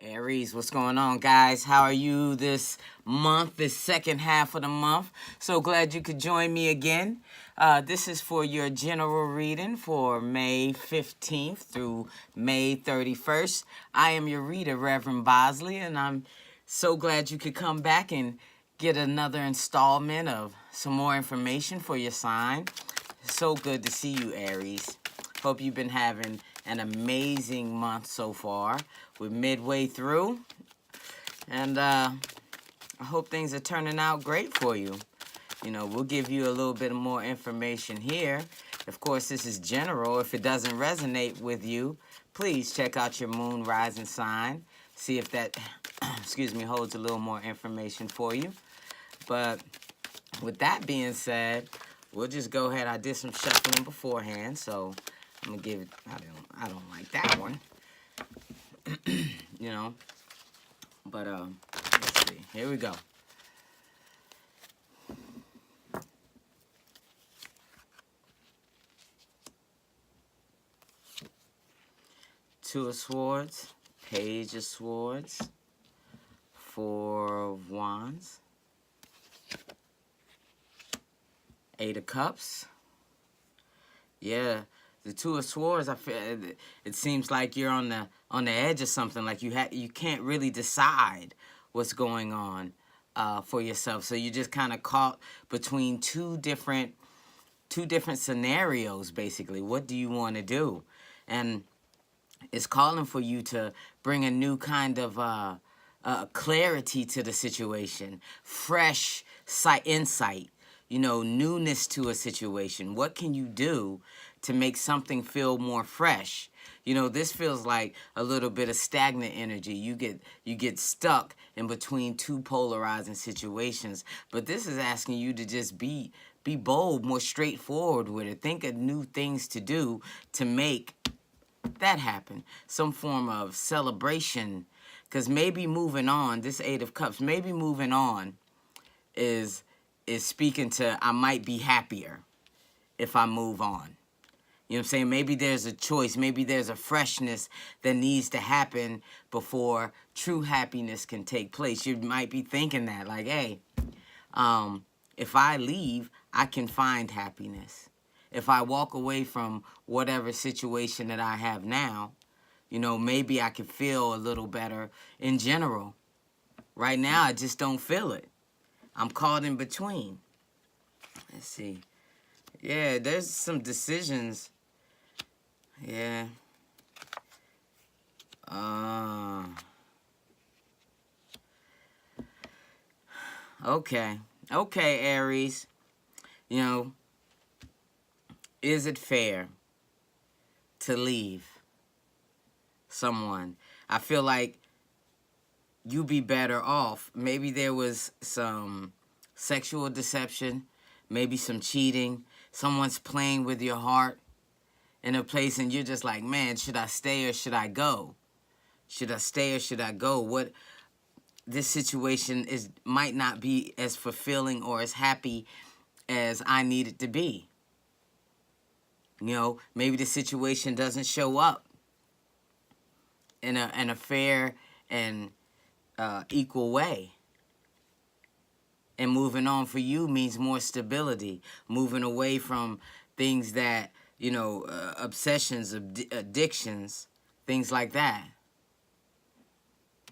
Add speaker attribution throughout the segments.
Speaker 1: Aries, what's going on, guys? How are you this month, this second half of the month? So glad you could join me again. This is for your general reading for May 15th through May 31st. I am your reader, Reverend Bosley, and I'm so glad you could come back and get another installment of some more information for your sign. So good to see you, Aries. Hope you've been having an amazing month so far. We're midway through, and I hope things are turning out great for you. You know, we'll give you a little bit more information here. Of course, this is general. If it doesn't resonate with you, please check out your moon rising sign. See if that, excuse me, holds a little more information for you. But with that being said, we'll just go ahead. I did some shuffling beforehand, so I'm gonna give it. I don't like that one. You know, but let's see. Here we go. Two of Swords, Page of Swords, Four of Wands, Eight of Cups. Yeah, the Two of Swords. I feel it seems like you're on the edge of something. Like you can't really decide what's going on for yourself. So you're just kind of caught between two different scenarios. Basically, what do you want to do? And it's calling for you to bring a new kind of clarity to the situation, fresh insight, you know, newness to a situation. What can you do to make something feel more fresh? You know, this feels like a little bit of stagnant energy. You get stuck in between two polarizing situations. But this is asking you to just be bold, more straightforward with it. Think of new things to do to make that happen. Some form of celebration. Because maybe moving on, this Eight of Cups, maybe moving on is speaking to, I might be happier if I move on. You know what I'm saying? Maybe there's a choice. Maybe there's a freshness that needs to happen before true happiness can take place. You might be thinking that, like, hey, if I leave, I can find happiness. If I walk away from whatever situation that I have now, you know, maybe I can feel a little better in general. Right now, I just don't feel it. I'm caught in between. Let's see. Yeah, there's some decisions. Yeah. Okay. Okay, Aries. You know, is it fair to leave someone? I feel like you'd be better off. Maybe there was some sexual deception, maybe some cheating. Someone's playing with your heart in a place, and you're just like, man, should I stay or should I go? Should I stay or should I go? What this situation might not be as fulfilling or as happy as I need it to be. You know, maybe the situation doesn't show up in a fair and equal way. And moving on for you means more stability. Moving away from things that, you know, obsessions, addictions, things like that.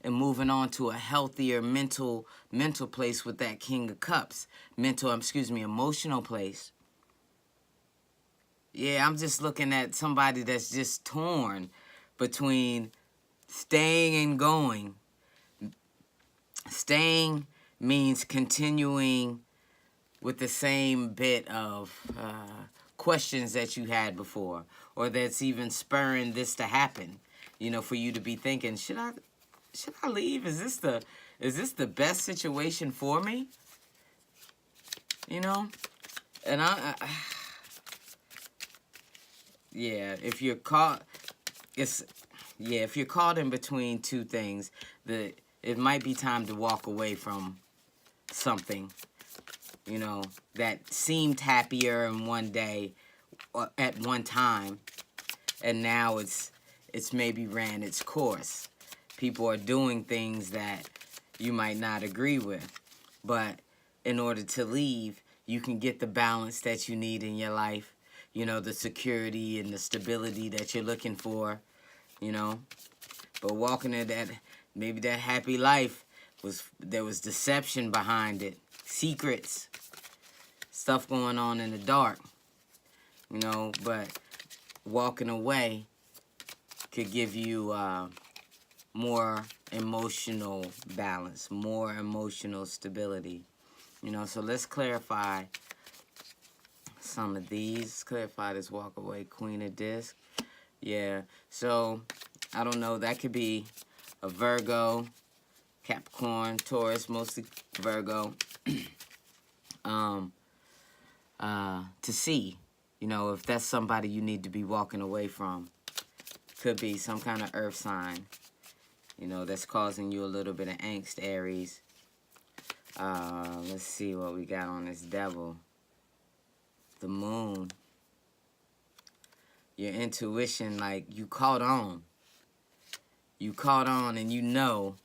Speaker 1: And moving on to a healthier mental place with that King of Cups. Emotional place. Yeah, I'm just looking at somebody that's just torn between staying and going. Staying means continuing with the same bit of questions that you had before, or that's even spurring this to happen. You know, for you to be thinking, should I leave? Is this the best situation for me? You know, and yeah, if you're caught, if you're caught in between two things, it might be time to walk away from something, you know, that seemed happier in one day or at one time, and now it's maybe ran its course. people are doing things that you might not agree with. But in order to leave, you can get the balance that you need in your life, you know, the security and the stability that you're looking for, you know. But walking in that, maybe that happy life, there was deception behind it, secrets, stuff going on in the dark, you know. But walking away could give you more emotional balance, more emotional stability, you know. So let's clarify some of these. Clarify this walk away, Queen of Disc. Yeah, so I don't know, that could be a Virgo, Capricorn, Taurus, mostly Virgo. To see, you know, if that's somebody you need to be walking away from. Could be some kind of earth sign, you know, that's causing you a little bit of angst, Aries. Let's see what we got on this devil. The moon. Your intuition, like, you caught on. You caught on, and you know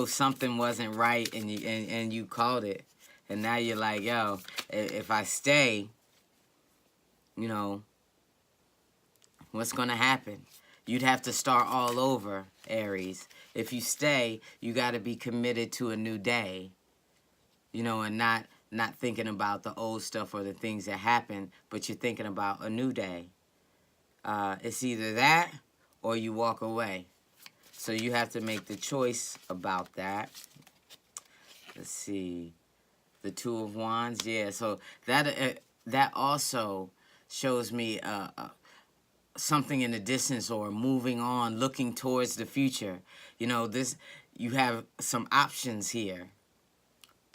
Speaker 1: something wasn't right, and you caught it. And now you're like, yo, if I stay, you know, what's going to happen? You'd have to start all over, Aries. If you stay, you got to be committed to a new day, you know, and not thinking about the old stuff or the things that happened, but you're thinking about a new day. It's either that or you walk away. So you have to make the choice about that. Let's see. The Two of Wands. Yeah, so that also shows me something in the distance, or moving on, looking towards the future. You know, you have some options here.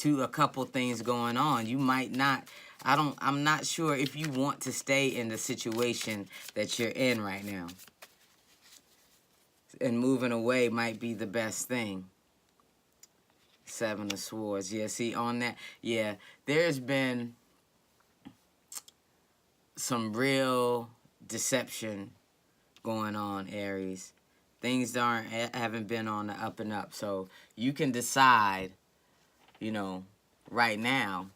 Speaker 1: A couple things going on. You might not, I'm not sure if you want to stay in the situation that you're in right now. And moving away might be the best thing. Seven of Swords. Yeah, see, on that, yeah, there's been some real deception going on, Aries. Things haven't been on the up and up. So you can decide, you know, right now,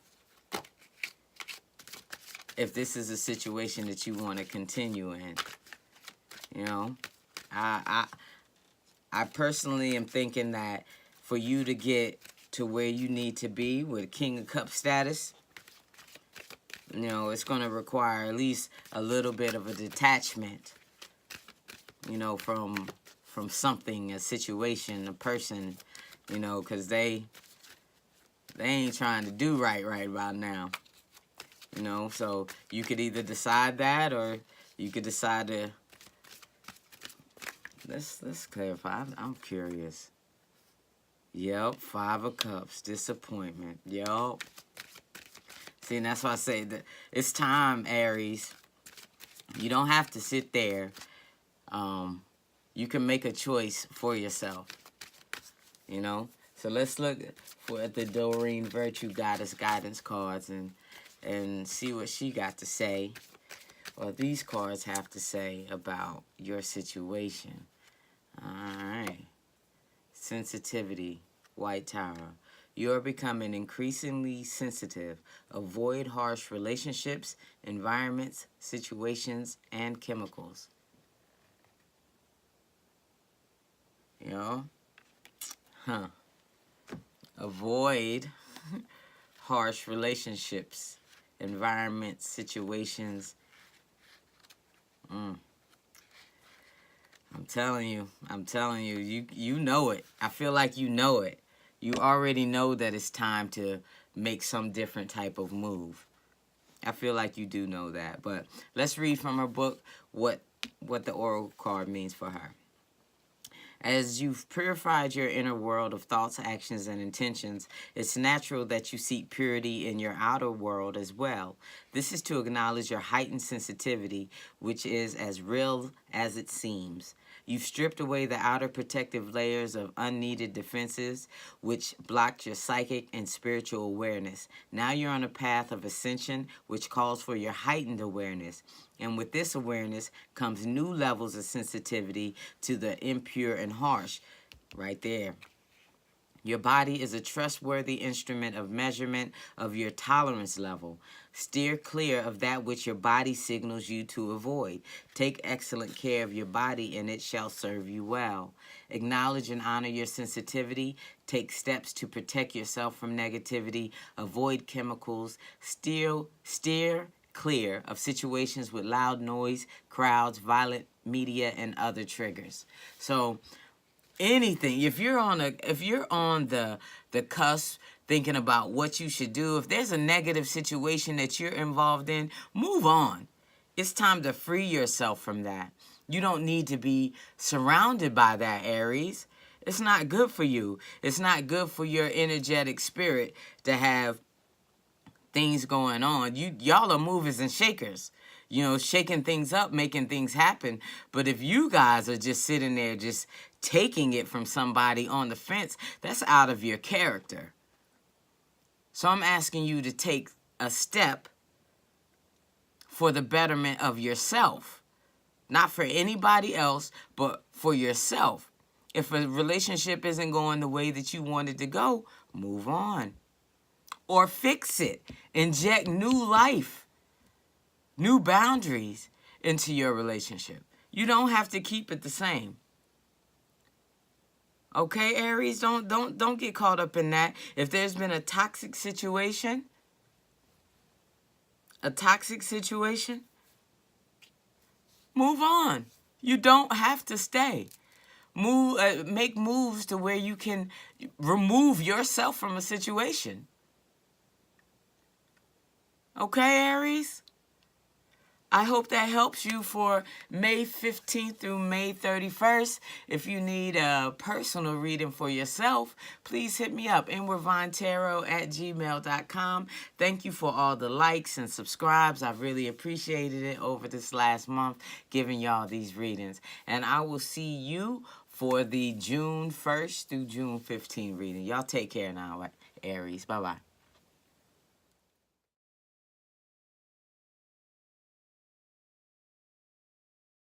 Speaker 1: if this is a situation that you want to continue in. You know, I personally am thinking that for you to get to where you need to be with King of Cups status, you know, it's going to require at least a little bit of a detachment, you know, from something, a situation, a person, you know, because they ain't trying to do right about now, you know. So you could either decide that, or you could decide to, let's clarify. I'm curious. Yep, Five of Cups, disappointment. Yep. See, and that's why I say that it's time, Aries. You don't have to sit there. You can make a choice for yourself, you know. So let's look at the Doreen Virtue Goddess guidance cards and see what she got to say, or these cards have to say about your situation. All right. Sensitivity, White Tower. You are becoming increasingly sensitive. Avoid harsh relationships, environments, situations, and chemicals. You know? Huh. Avoid harsh relationships, environments, situations. I'm telling you, you know it. I feel like you know it. You already know that it's time to make some different type of move. I feel like you do know that. But let's read from her book what the Oracle card means for her. As you've purified your inner world of thoughts, actions, and intentions, it's natural that you seek purity in your outer world as well. This is to acknowledge your heightened sensitivity, which is as real as it seems. You've stripped away the outer protective layers of unneeded defenses, which blocked your psychic and spiritual awareness. Now you're on a path of ascension, which calls for your heightened awareness. And with this awareness comes new levels of sensitivity to the impure and harsh. Right there. Your body is a trustworthy instrument of measurement of your tolerance level. Steer clear of that which your body signals you to avoid. Take excellent care of your body, and it shall serve you well. Acknowledge and honor your sensitivity. Take steps to protect yourself from negativity. Avoid chemicals. Steer clear of situations with loud noise, crowds, violent media, and other triggers. So anything, if you're on the cusp thinking about what you should do, if there's a negative situation that you're involved in, move on. It's time to free yourself from that. You don't need to be surrounded by that, Aries. It's not good for you. It's not good for your energetic spirit to have things going on. Y'all are movers and shakers. You know, shaking things up, making things happen. But if you guys are just sitting there just taking it from somebody on the fence, that's out of your character. So I'm asking you to take a step for the betterment of yourself. Not for anybody else, but for yourself. If a relationship isn't going the way that you want it to go, move on. Or fix it. Inject new life, new boundaries into your relationship. You don't have to keep it the same. Okay, Aries, don't get caught up in that. If there's been a toxic situation, move on. You don't have to stay. Make moves to where you can remove yourself from a situation. Okay, Aries? I hope that helps you for May 15th through May 31st. If you need a personal reading for yourself, please hit me up, inwardvinetarot@gmail.com. Thank you for all the likes and subscribes. I've really appreciated it over this last month, giving y'all these readings. And I will see you for the June 1st through June 15th reading. Y'all take care now, Aries. Bye-bye.